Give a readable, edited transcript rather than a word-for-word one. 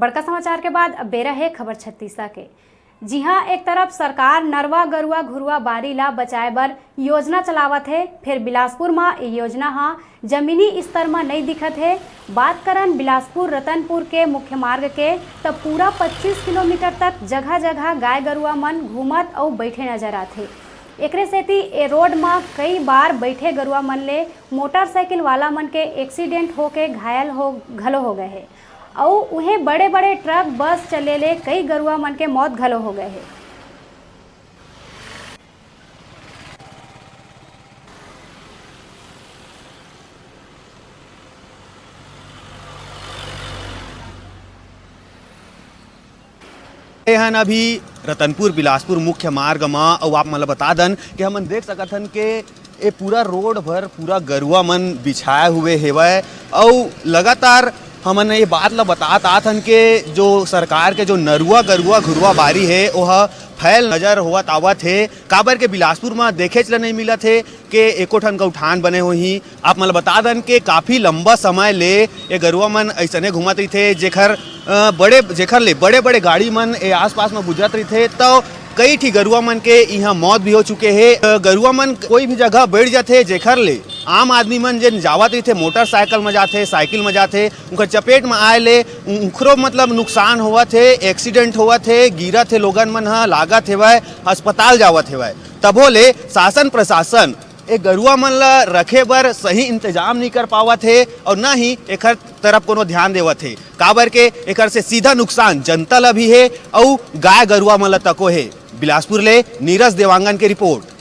बड़का समाचार के बाद अब बेरा है खबर छत्तीसगढ़ के। जी हाँ, एक तरफ सरकार नरवा गरुआ घुरुआ बारी ला बचाए बर योजना चलावत है, फिर बिलासपुर में ये योजना हाँ जमीनी स्तर में नहीं दिखत है। बात करन बिलासपुर रतनपुर के मुख्य मार्ग के, तब पूरा 25 किलोमीटर तक जगह जगह गाय गरुआ मन घूमत और बैठे नजर आते। एकरे सेती ए रोड में कई बार बैठे गरुआ मन ले मोटरसाइकिल वाला मन के एक्सीडेंट होके घायल हो घलो हो गए है और उन्हें बड़े बड़े ट्रक बस चले ले कई गरुआ मन के मौत घलो हो गए है। हन अभी रतनपुर बिलासपुर मुख्य मार्ग में और आप मतलब बता दन कि हमन देख सकत हन कि ये पूरा रोड भर पूरा गरुआ मन बिछाए हुए हेवय और लगातार हमन ये बात ला बतात आत हन कि जो सरकार के जो नरुआ गरुआ घुरुआ बारी है वह फैल नजर होवत आवत है। काबर के बिलासपुर में देखे चला नहीं मिलत है कि एको ठन का उठान बने हो ही। आप मतलब बता दन कि काफ़ी लंबा समय ले ये गरुआ मन ऐसने घूमत रही थे जेखर बड़े बड़े गाड़ी मन ए आसपास में गुजरत रही थे, तो कई ठी गरुआ मन के यहाँ मौत भी हो चुके हैं। गरुआ मन कोई भी जगह बैठ जाते जेखर ले आम आदमी मन जिन जावत रही थे मोटरसाइकिल में जाते साइकिल में जाते उनकर चपेट में आए ले उखरो मतलब नुकसान हुआ थे, एक्सीडेंट हुआ थे, गिरा थे लोगन मन ह लागत हेवय, अस्पताल जावत हेवय। तबो ले शासन प्रशासन एक गरुआ मन ला रखे बर सही इंतजाम नहीं कर पावत है और न ही एक तरफ कोनो ध्यान देवत है। काबर के एकर से सीधा नुकसान जनता ला भी है और गाय गरुआ मन ला तको है। बिलासपुर ले नीरज देवांगन की रिपोर्ट।